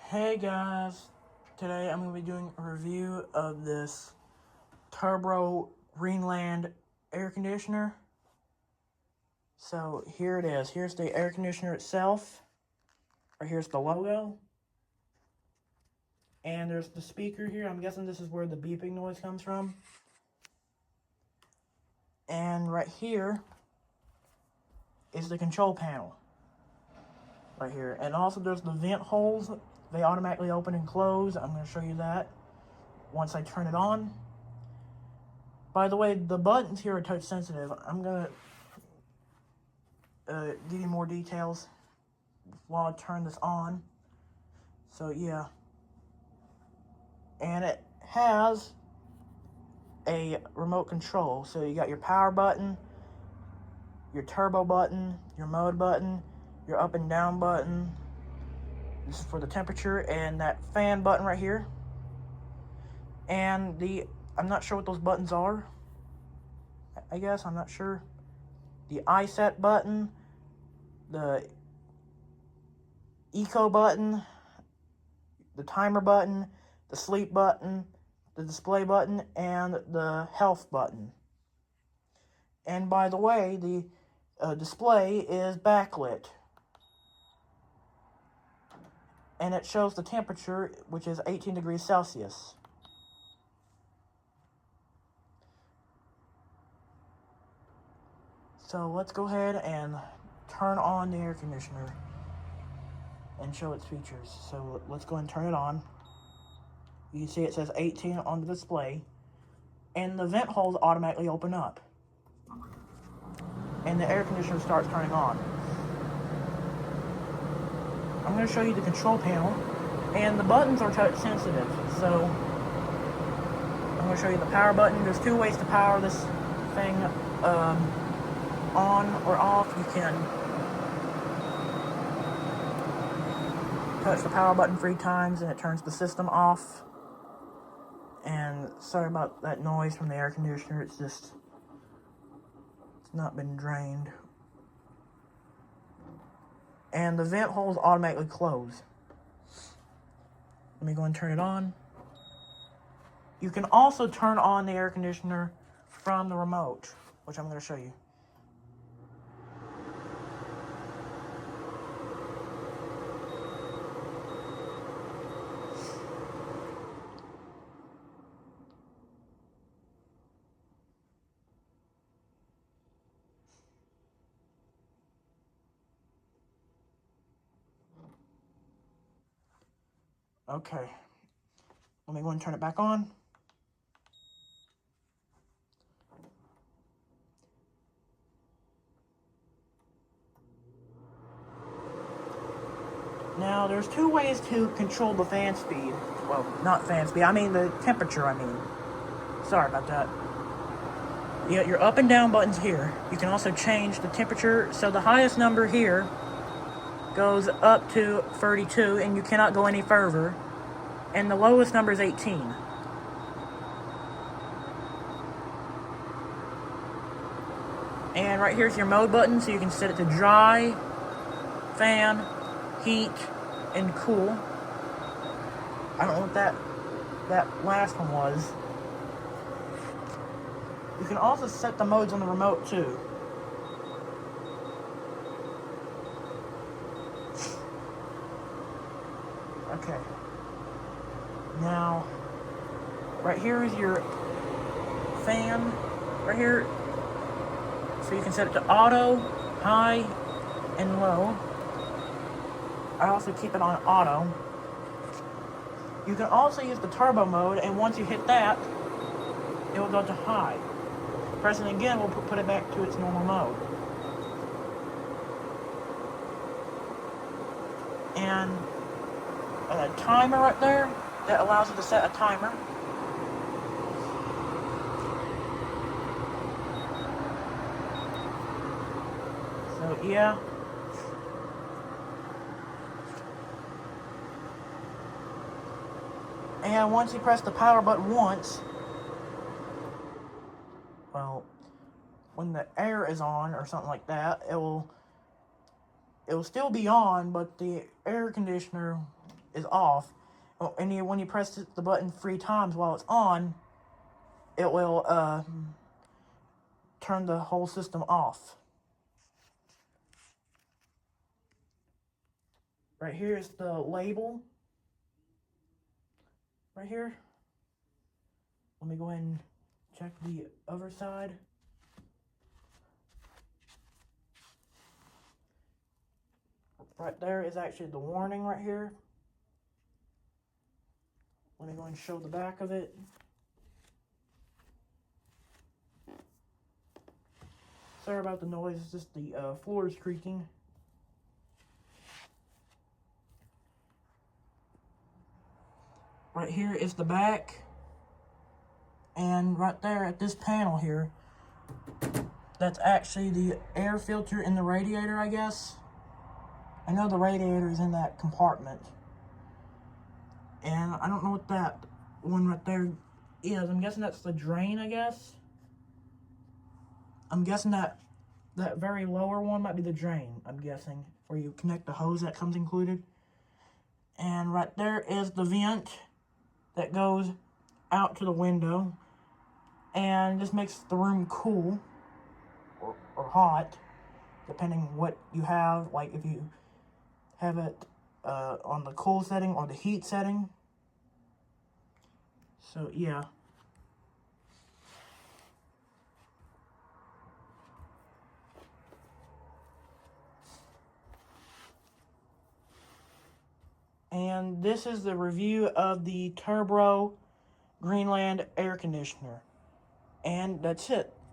Hey guys, today I'm going to be doing a review of this Turbro Greenland air conditioner. So here it is. Here's the air conditioner itself. Right here's the logo. And there's the speaker here. I'm guessing this is where the beeping noise comes from. And right here is the control panel. Right here. And also there's the vent holes. They automatically open and close. I'm going to show you that once I turn it on. By the way, the buttons here are touch sensitive. I'm going to give you more details while I turn this on. So yeah. And it has a remote control. So you got your power button, your turbo button, your mode button, your up and down button. This is for the temperature, and that fan button right here. And I'm not sure what those buttons are. I guess, I'm not sure. The iSet button, the Eco button, the timer button, the sleep button, the display button, and the health button. And by the way, the display is backlit. And it shows the temperature, which is 18 degrees Celsius. So let's go ahead and turn on the air conditioner and show its features. So let's go ahead and turn it on. You can see it says 18 on the display. And the vent holes automatically open up. And the air conditioner starts turning on. I'm going to show you the control panel. And the buttons are touch sensitive. So I'm going to show you the power button. There's two ways to power this thing. On or off. You can touch the power button 3 times and it turns the system off. And sorry about that noise from the air conditioner. It's not been drained. And the vent holes automatically close. Let me go and turn it on. You can also turn on the air conditioner from the remote, which I'm going to show you. Okay, let me go and turn it back on. Now, there's 2 ways to control the fan speed. Well, not fan speed, I mean the temperature, Sorry about that. You got your up and down buttons here. You can also change the temperature. So the highest number here goes up to 32, and you cannot go any further. And the lowest number is 18. And right here's your mode button, so you can set it to dry, fan, heat, and cool. I don't know what that last one was. You can also set the modes on the remote too. Okay. Now, right here is your fan, right here. So you can set it to auto, high, and low. I also keep it on auto. You can also use the turbo mode, and once you hit that, it will go to high. Pressing again will put it back to its normal mode. And a timer right there that allows you to set a timer. So yeah. And once you press the power button once, well, when the air is on or something like that, it will still be on, but the air conditioner is off. And when you press the button 3 times while it's on, it will turn the whole system off. Right here is the label. Right here. Let me go ahead and check the other side. Right there is actually the warning right here. Let me go ahead and show the back of it. Sorry about the noise, it's just the floor is creaking. Right here is the back. And right there at this panel here, that's actually the air filter in the radiator, I guess. I know the radiator is in that compartment. And I don't know what that one right there is. I'm guessing that's the drain, I guess. I'm guessing that very lower one might be the drain, I'm guessing, where you connect the hose that comes included. And right there is the vent that goes out to the window. And this makes the room cool or hot, depending what you have. Like if you have it on the cool setting or the heat setting. So yeah. And this is the review of the Turbro Greenland air conditioner. And that's it.